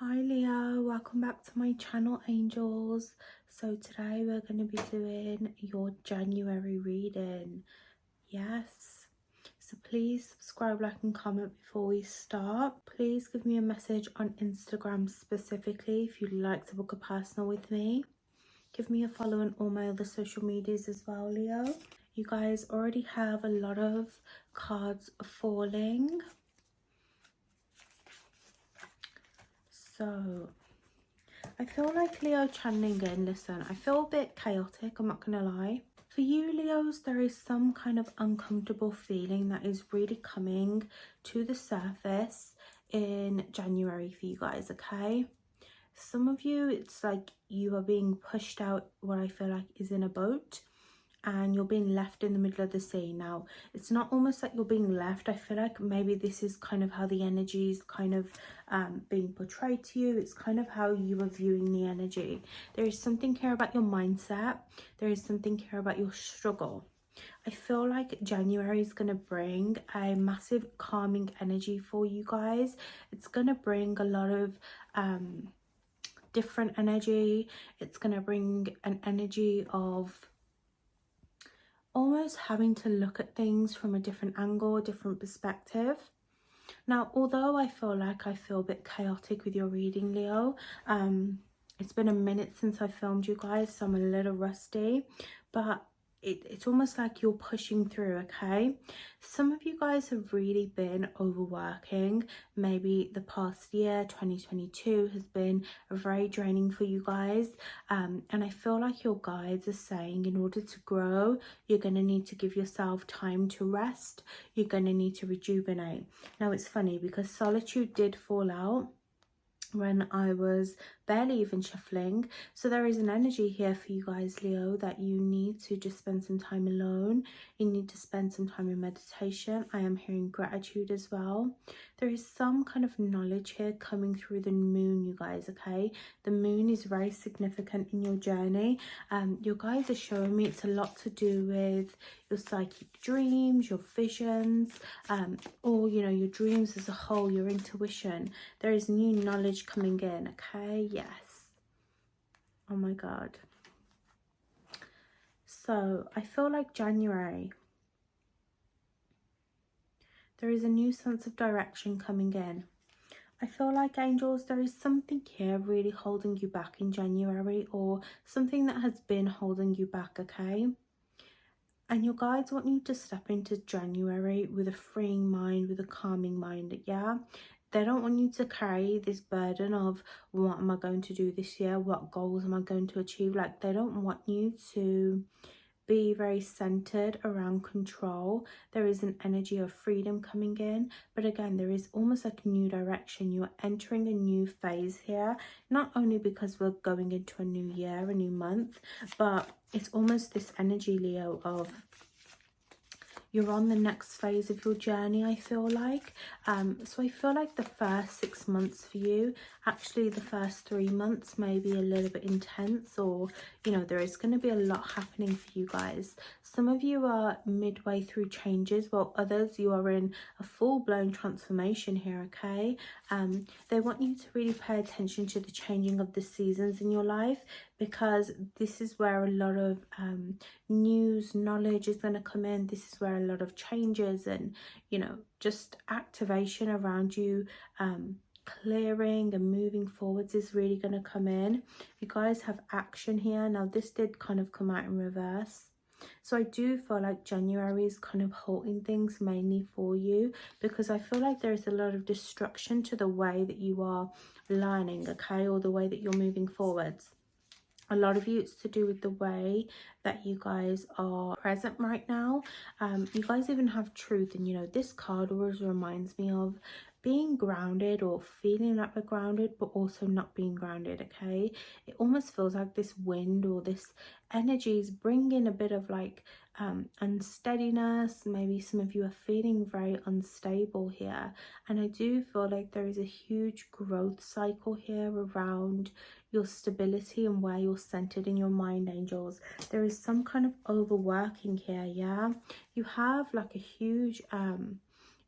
Hi Leo, welcome back to my channel angels. So today we're going to be doing your January reading. Yes, so please subscribe, like and comment before we start. Please give me a message on Instagram specifically if you'd like to book a personal with me. Give me a follow on all my other social medias as well, Leo. You guys already have a lot of cards falling, so I feel like Leo channeling in, listen, I feel a bit chaotic, I'm not gonna lie. For you Leos, there is some kind of uncomfortable feeling that is really coming to the surface in January for you guys, okay? Some of you, it's like you are being pushed out what I feel like is in a boat, and you're being left in the middle of the sea. Now, it's not almost like you're being left. I feel like maybe this is kind of how the energy is kind of being portrayed to you. It's kind of how you are viewing the energy. There is something here about your mindset. There is something here about your struggle. I feel like January is going to bring a massive calming energy for you guys. It's going to bring a lot of different energy. It's going to bring an energy of almost having to look at things from a different angle, different perspective. Now, although I feel a bit chaotic with your reading, Leo, it's been a minute since I filmed you guys, so I'm a little rusty, but it's almost like you're pushing through, okay? Some of you guys have really been overworking. Maybe the past year, 2022, has been very draining for you guys. And I feel like your guides are saying in order to grow, you're going to need to give yourself time to rest. You're going to need to rejuvenate. Now, it's funny because solitude did fall out when I was barely even shuffling, so there is an energy here for you guys, Leo, that you need to just spend some time alone. You need to spend some time in meditation. I am hearing gratitude as well. There is some kind of knowledge here coming through the moon, you guys, okay? The moon is very significant in your journey. Your guides are showing me it's a lot to do with your psychic dreams, your visions, or you know, your dreams as a whole, your intuition. There is new knowledge coming in, okay? Yes. Oh my god. So I feel like January, there is a new sense of direction coming in. I feel like, angels, there is something here really holding you back in January, or something that has been holding you back, okay? And your guides want you to step into January with a freeing mind, with a calming mind, yeah? They don't want you to carry this burden of what am I going to do this year? What goals am I going to achieve? Like, they don't want you to be very centered around control. There is an energy of freedom coming in, but again, there is almost like a new direction. You are entering a new phase here, not only because we're going into a new year, a new month, but it's almost this energy, Leo, of you're on the next phase of your journey, I feel like. So I feel like the first 6 months for you, actually the first 3 months may be a little bit intense, or you know, there is going to be a lot happening for you guys. Some of you are midway through changes, while others, you are in a full-blown transformation here, okay? They want you to really pay attention to the changing of the seasons in your life, because this is where a lot of news, knowledge is going to come in. This is where a lot of changes and, you know, just activation around you, clearing and moving forwards is really going to come in. You guys have action here. Now, this did kind of come out in reverse. So I do feel like January is kind of halting things mainly for you, because I feel like there's a lot of destruction to the way that you are learning, okay, or the way that you're moving forwards. A lot of you, it's to do with the way that you guys are present right now. You guys even have truth, and you know, this card always reminds me of being grounded, or feeling like we're grounded but also not being grounded, okay? It almost feels like this wind or this energy is bringing a bit of like unsteadiness. Maybe some of you are feeling very unstable here, and I do feel like there is a huge growth cycle here around your stability and where you're centered in your mind, angels. There is some kind of overworking here, yeah? You have like a huge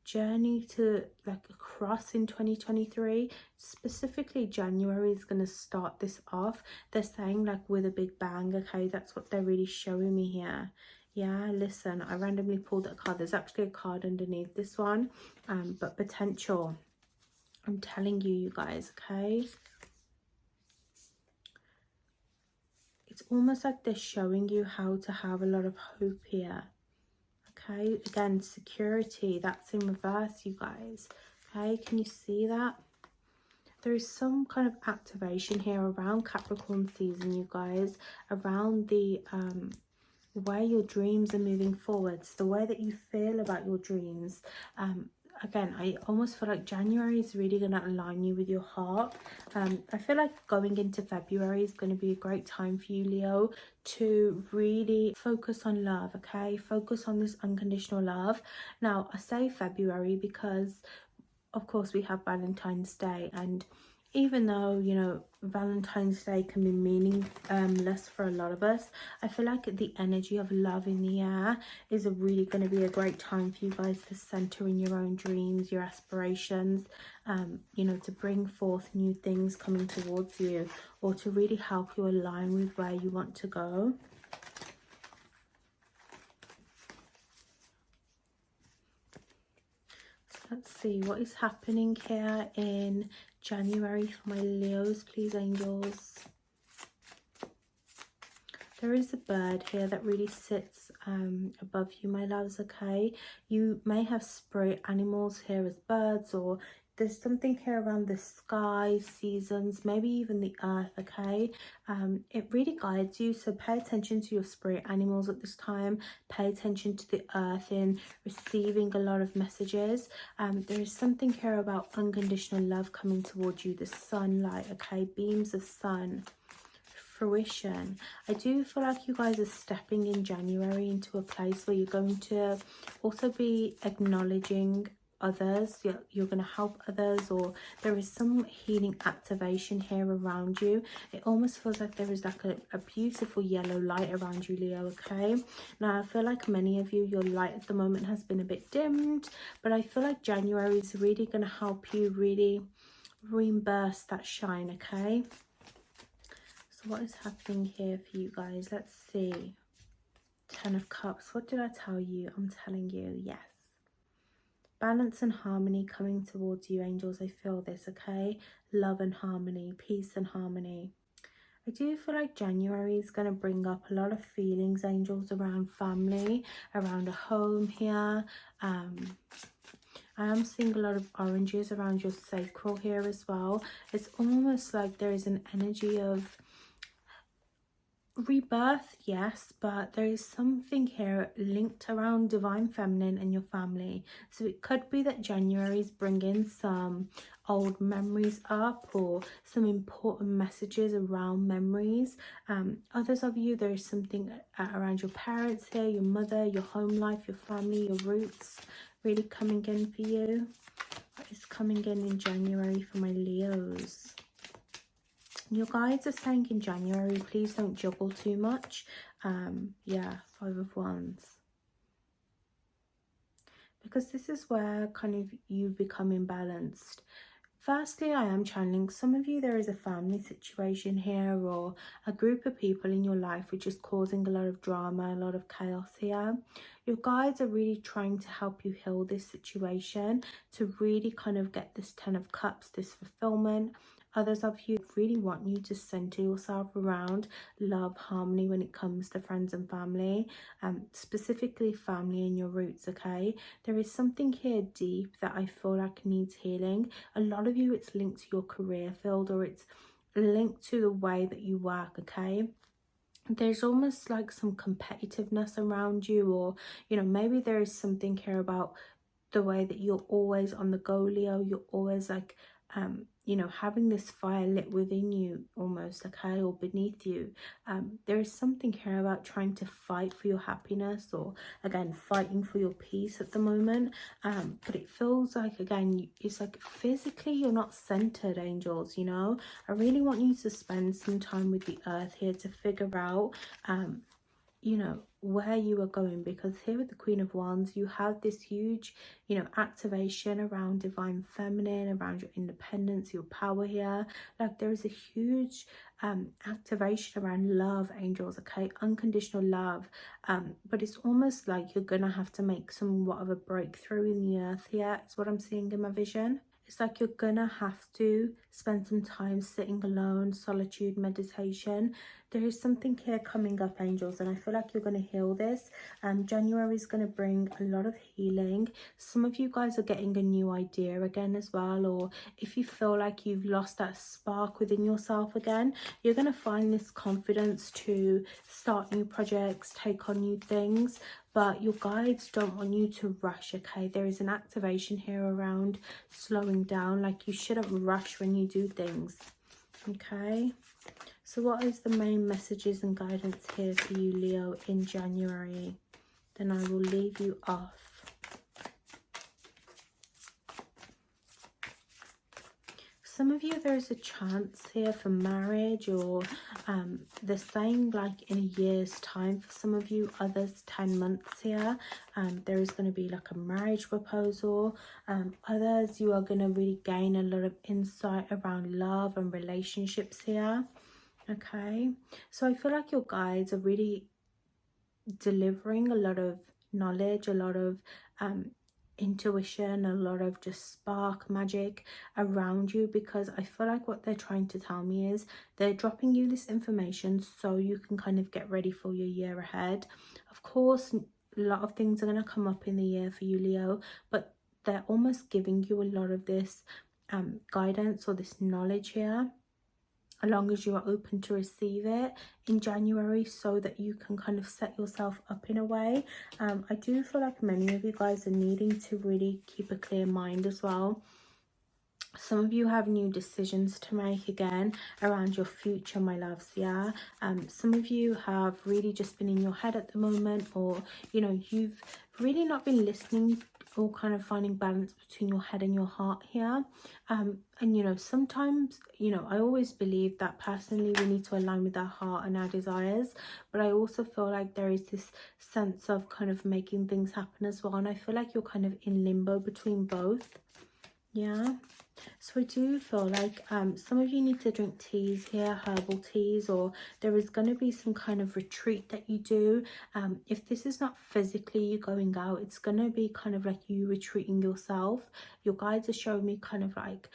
journey to like across in 2023. Specifically January is going to start this off. They're saying like with a big bang, okay? That's what they're really showing me here. Yeah, listen, I randomly pulled a card. There's actually a card underneath this one, but potential. I'm telling you, you guys, okay? It's almost like they're showing you how to have a lot of hope here. Okay, again, security, that's in reverse, you guys. Okay, can you see that? There is some kind of activation here around Capricorn season, you guys, around the way your dreams are moving forwards, the way that you feel about your dreams. Again, I almost feel like January is really going to align you with your heart. I feel like going into February is going to be a great time for you, Leo, to really focus on love, okay? Focus on this unconditional love. Now, I say February because, of course, we have Valentine's Day, and even though, you know, Valentine's Day can be meaningless for a lot of us, I feel like the energy of love in the air is really going to be a great time for you guys to center in your own dreams, your aspirations, you know, to bring forth new things coming towards you, or to really help you align with where you want to go. Let's see what is happening here in January for my Leos, please, angels. There is a bird here that really sits above you, my loves, okay? You may have spirit animals here as birds, or there's something here around the sky, seasons, maybe even the earth, okay? It really guides you, so pay attention to your spirit animals at this time. Pay attention to the earth in receiving a lot of messages. There is something here about unconditional love coming towards you, the sunlight, okay? Beams of sun, fruition. I do feel like you guys are stepping in January into a place where you're going to also be acknowledging others. You're going to help others, or there is some healing activation here around you. It almost feels like there is like a beautiful yellow light around you, Leo, okay? Now, I feel like many of you, your light at the moment has been a bit dimmed, but I feel like January is really going to help you really reimburse that shine, okay? So what is happening here for you guys? Let's see. 10 of Cups. What did I tell you? I'm telling you, yes. Balance and harmony coming towards you, angels. I feel this, okay? Love and harmony, peace and harmony. I do feel like January is going to bring up a lot of feelings, angels, around family, around a home here. I am seeing a lot of oranges around your sacral here as well. It's almost like there is an energy of rebirth, yes, but there is something here linked around divine feminine and your family. So it could be that January is bringing some old memories up, or some important messages around memories. Others of you, there is something around your parents here, your mother, your home life, your family, your roots really coming in for you. What is coming in January for my Leos? Your guides are saying in January, please don't juggle too much. Yeah, 5 of Wands. Because this is where kind of you become imbalanced. Firstly, I am channeling some of you. There is a family situation here, or a group of people in your life which is causing a lot of drama, a lot of chaos here. Your guides are really trying to help you heal this situation, to really kind of get this 10 of Cups, this fulfillment. Others of you really want you to center yourself around love, harmony when it comes to friends and family, specifically family and your roots, okay? There is something here deep that I feel like needs healing. A lot of you, it's linked to your career field, or it's linked to the way that you work, okay? There's almost like some competitiveness around you, or, you know, maybe there is something here about the way that you're always on the go, Leo. You're always like, you know, having this fire lit within you almost, okay, or beneath you. There is something here about trying to fight for your happiness, or again fighting for your peace at the moment. But it feels like, again, it's like physically you're not centered, angels, you know. I really want you to spend some time with the earth here to figure out you know, where you are going, because here with the Queen of Wands, you have this huge, you know, activation around divine feminine, around your independence, your power here. Like there is a huge activation around love, angels, okay, unconditional love. But it's almost like you're gonna have to make somewhat of a breakthrough in the earth here. It's what I'm seeing in my vision. It's like you're gonna have to spend some time sitting alone, solitude, meditation. There is something here coming up, angels, and I feel like you're going to heal this. January is going to bring a lot of healing. Some of you guys are getting a new idea again as well, or if you feel like you've lost that spark within yourself again, you're going to find this confidence to start new projects, take on new things. But your guides don't want you to rush, okay? There is an activation here around slowing down. Like you shouldn't rush when you do things, okay? So what is the main messages and guidance here for you, Leo, in January? Then I will leave you off. Some of you, there is a chance here for marriage, or they're saying like in a year's time for some of you, others 10 months here. There is going to be like a marriage proposal. Others, you are going to really gain a lot of insight around love and relationships here. Okay, so I feel like your guides are really delivering a lot of knowledge, a lot of intuition, a lot of just spark magic around you, because I feel like what they're trying to tell me is they're dropping you this information so you can kind of get ready for your year ahead. Of course, a lot of things are going to come up in the year for you, Leo, but they're almost giving you a lot of this guidance or this knowledge here, as long as you are open to receive it in January, so that you can kind of set yourself up in a way. I do feel like many of you guys are needing to really keep a clear mind as well. Some of you have new decisions to make again around your future, my loves, yeah. Some of you have really just been in your head at the moment, or, you know, you've really not been listening or kind of finding balance between your head and your heart here. And, you know, sometimes, you know, I always believe that personally we need to align with our heart and our desires, but I also feel like there is this sense of kind of making things happen as well. And I feel like you're kind of in limbo between both, yeah. So I do feel like some of you need to drink teas here, herbal teas, or there is going to be some kind of retreat that you do. If this is not physically you going out, it's going to be kind of like you retreating yourself. Your guides are showing me kind of like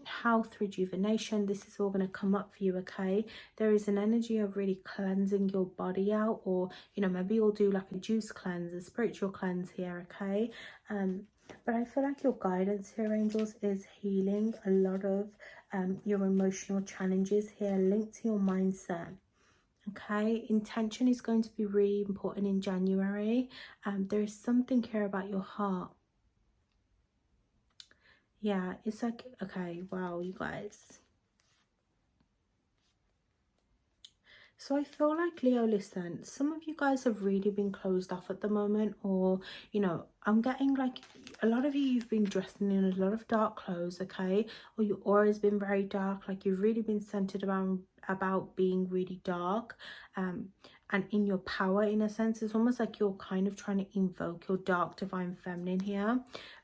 health, rejuvenation. This is all going to come up for you, okay? There is an energy of really cleansing your body out, or, you know, maybe you'll do like a juice cleanse, a spiritual cleanse here, okay? But I feel like your guidance here, angels, is healing a lot of your emotional challenges here linked to your mindset. Okay, intention is going to be really important in January. There is something here about your heart. Yeah, it's like, okay, wow, you guys. So I feel like, Leo, listen, some of you guys have really been closed off at the moment, or, you know, I'm getting like a lot of you've been dressing in a lot of dark clothes, okay? Or your aura has been very dark, like you've really been centered about being really dark, and in your power, in a sense. It's almost like you're kind of trying to invoke your dark divine feminine here.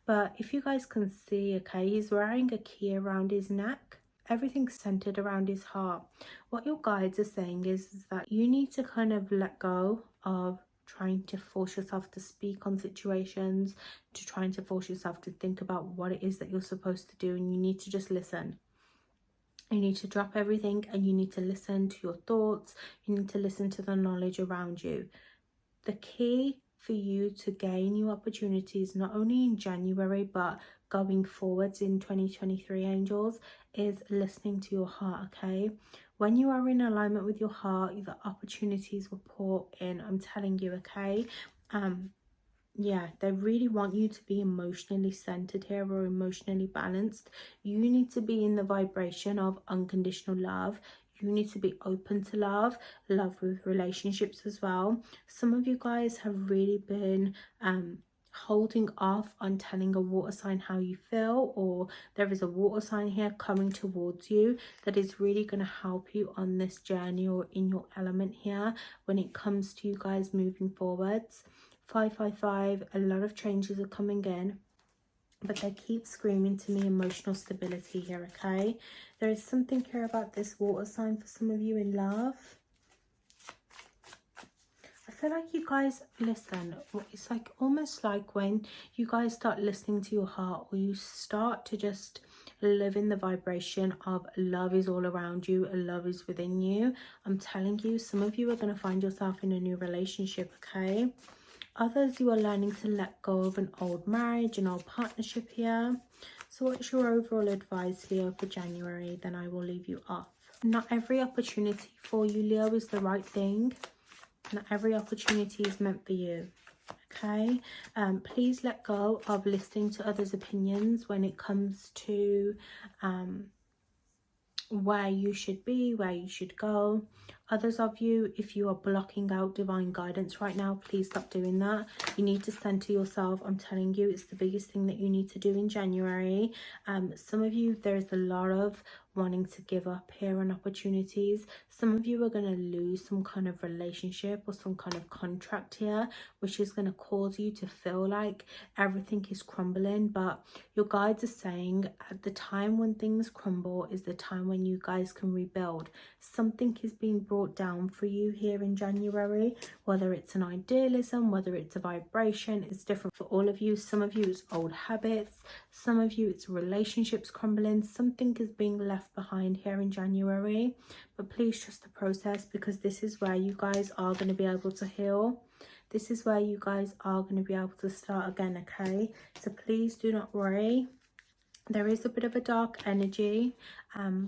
But if you guys can see, okay, he's wearing a key around his neck. Everything's centered around his heart. What your guides are saying is that you need to kind of let go of trying to force yourself to speak on situations, to trying to force yourself to think about what it is that you're supposed to do, and you need to just listen. You need to drop everything and you need to listen to your thoughts. You need to listen to the knowledge around you. The key for you to gain new opportunities, not only in January but going forwards in 2023, angels, is listening to your heart, okay? When you are in alignment with your heart, the opportunities will pour in, I'm telling you, okay? Yeah, they really want you to be emotionally centered here, or emotionally balanced. You need to be in the vibration of unconditional love. You need to be open to love with relationships as well. Some of you guys have really been holding off on telling a water sign how you feel, or there is a water sign here coming towards you that is really going to help you on this journey or in your element here when it comes to you guys moving forwards. 555, a lot of changes are coming in, but they keep screaming to me emotional stability here, okay? There is something here about this water sign for some of you in love. I feel like you guys, listen, it's like almost like when you guys start listening to your heart, or you start to just live in the vibration of love is all around you, love is within you. I'm telling you, some of you are going to find yourself in a new relationship, okay? Others, you are learning to let go of an old marriage, an old partnership here. So what's your overall advice, Leo, for January? Then I will leave you off. Not every opportunity for you, Leo, is the right thing. Not every opportunity is meant for you, okay? Please let go of listening to others' opinions when it comes to where you should be, where you should go. Others of you, if you are blocking out divine guidance right now, please stop doing that. You need to center yourself. I'm telling you, it's the biggest thing that you need to do in January. Some of you, there's a lot of wanting to give up here on opportunities. Some of you are going to lose some kind of relationship or some kind of contract here, which is going to cause you to feel like everything is crumbling. But your guides are saying at the time when things crumble is the time when you guys can rebuild. Something is being brought down for you here in January, whether it's an idealism, whether it's a vibration. It's different for all of you. Some of you it's old habits, some of you it's relationships crumbling. Something is being left behind here in January, but please trust the process, because this is where you guys are going to be able to heal. This is where you guys are going to be able to start again, okay? So please do not worry. There is a bit of a dark energy,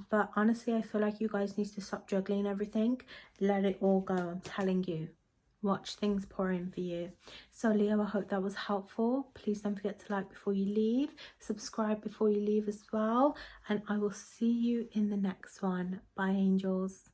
but honestly, I feel like you guys need to stop juggling everything. Let it all go, I'm telling you. Watch things pour in for you. So Leo, I hope that was helpful. Please don't forget to like before you leave, subscribe before you leave as well, and I will see you in the next one. Bye, angels.